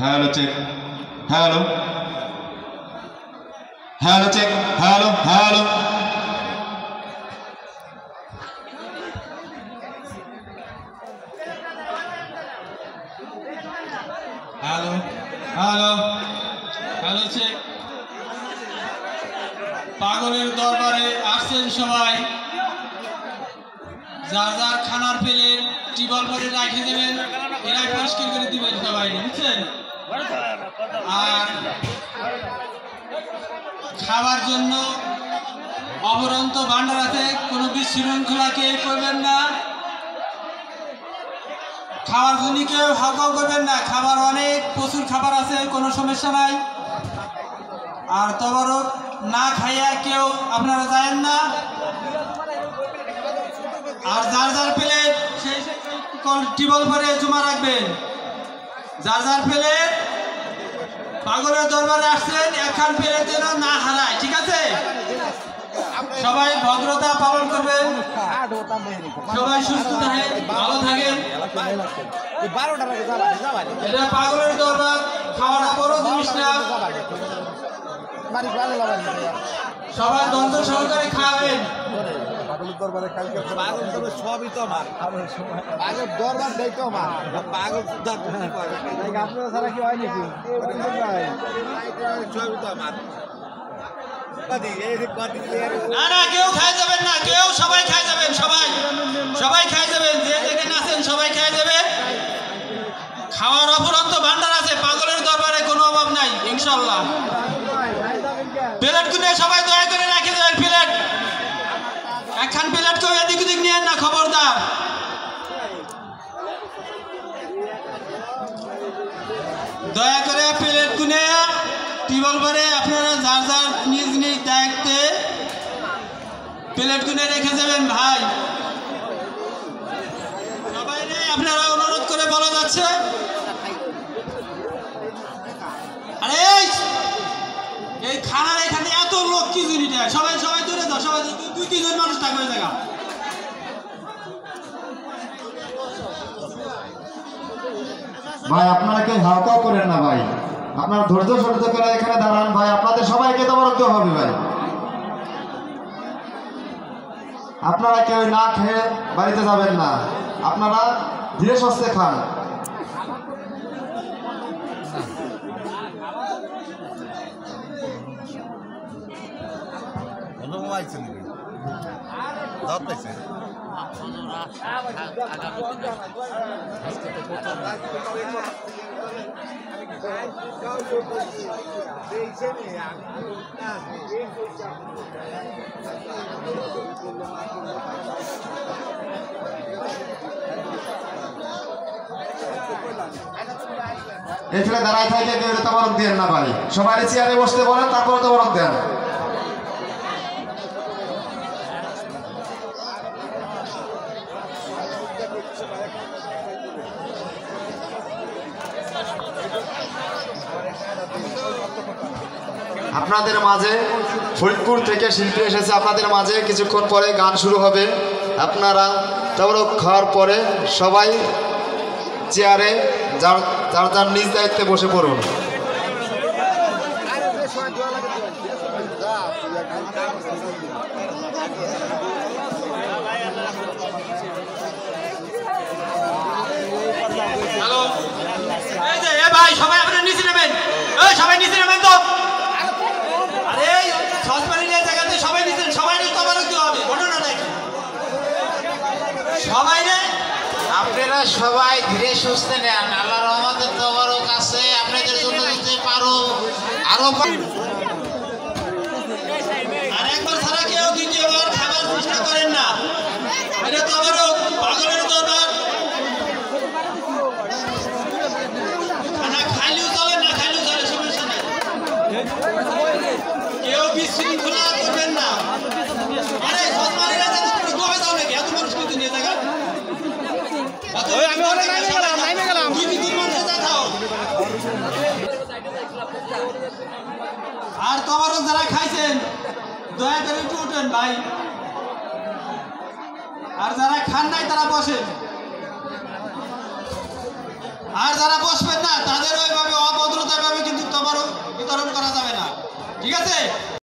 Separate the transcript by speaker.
Speaker 1: Hello check. Hello check. Hello. Hello.
Speaker 2: check. পাগলের দরবারে আসছেন সবাই, যার যার খানার প্লেট টিবল করে রাখে দেবেন, এরা পরিষ্কার করে দিবেন সবাই, বুঝছেন? আর খাবার জন্য অপরন্ত ভান্ডার আছে, কোনো বিশৃঙ্খলা কেউ করবেন না, খাবার জন্য কেউ হাঁকাও করবেন না, খাবার অনেক প্রচুর খাবার আছে, কোনো সমস্যা নাই। আর তবরক না খাইয়া কেউ আপনারা যায়েন না। আর যার যার প্লেট সেই টিবল করে জমা রাখবেন, যার যার প্লেট পাগলের দরবারে আসছেন একখান প্লেট যেন না হারায়, ঠিক আছে? সবাই ভদ্রতা পালন করবেন, সবাই সুস্থ থাকেন, ভালো থাকেন। এটা পাগলের দরবার, খাওয়াটা বড় জিনিস না, সবাই দ্বন্দ্ব সহকারে খাবেন।
Speaker 3: সবই তো আমার পাগল দরবার দেয় তো আমার পাগল আপনারা ছাড়া কি হয় নাকি? সবই তো আমার।
Speaker 2: না না, কেউ খাই যাবেন না, কেউ সবাই খাই যাবেন, সবাই খাই যাবেন, যে যেখানে আছেন সবাই খাই যাবেন। খাওয়ার অফুরন্ত ভান্ডার আছে, পাগলের দরবারে কোনো অভাব নাই ইনশাল্লাহ। প্লেট গুনে সবাই দয়া করে রেখে দেবেন, প্লেট একখান প্লেট কেউ এদিক ওদিক নিয়ে না, খবরদার। দয়া করে প্লেট গুনে টিবল করে আপনারা যার যার নিজ নিজ দায়িত্বে প্লেট গুনে রেখে যাবেন ভাই। সবাই আপনারা অনুরোধ করে বলা যাচ্ছে। আরে এই খানার এখানে এত লোক কি জুড়িটা, সবাই দূরে যাও, সবাই 2-3 জন মানুষ থাকবে জায়গা।
Speaker 1: ভাই আপনারা কেউ হাওকাও করেন না ভাই, আপনারা ধৈর্য সহ্য করে এখানে দাঁড়ান ভাই, আপনাদের সবাইকে তো বরকত হবে ভাই। আপনারা কেউ না খেয়ে বাড়িতে যাবেন না, আপনারা ধীরে সুস্থে খান। এখানে দাঁড়ায় থাকে কেউ তবরক দেন না ভাই, সবাই চেয়ারে বসতে বলেন, তারপরে তবরক দেন। আপনাদের মাঝে ফরিদপুর থেকে শিল্পী এসেছে, আপনাদের মাঝে কিছুক্ষণ পরে গান শুরু হবে। আপনারা তবরক খাওয়ার পরে সবাই চেয়ারে যার যার নিজ দায়িত্বে বসে পড়ুন।
Speaker 2: ভাই সবাই আপনারা নিচে নেবেন, সবাই নিচে নেবেন তো। আরে সসপানি নিয়ে জায়গাতে সবাই নিচে, সবাই তবরক দেওয়া হবে, ঘটনা নাই সবাই রে।
Speaker 4: আপনারা সবাই ধীরে সুস্থে নেন, আল্লাহর রহমতের তবরক আছে আপনাদের জন্য দিতে পারো আরো।
Speaker 2: আর একবার ছাড়া কেউ দ্বিতীয়বার খাবার চেষ্টা করেন না, এটা তবরক, পাগলের দরবার। খানা খাইলেও চলে, না খাইলেও চলে, সমস্যা নাই, কেউ বিশৃঙ্খলা করবেন না। আরে সসমানিরা যাতে তুমি গোবে যাও নাকি, এত মানুষ কিন্তু নিয়ে জায়গা যারা খাইছেন দয়া করে একটু উঠেন ভাই, আর যারা খান নাই তারা বসেন, আর যারা বসবেন না তাদের ওইভাবে অভদ্রতা ভাবে কিন্তু তোমার বিতরণ করা যাবে না, ঠিক আছে?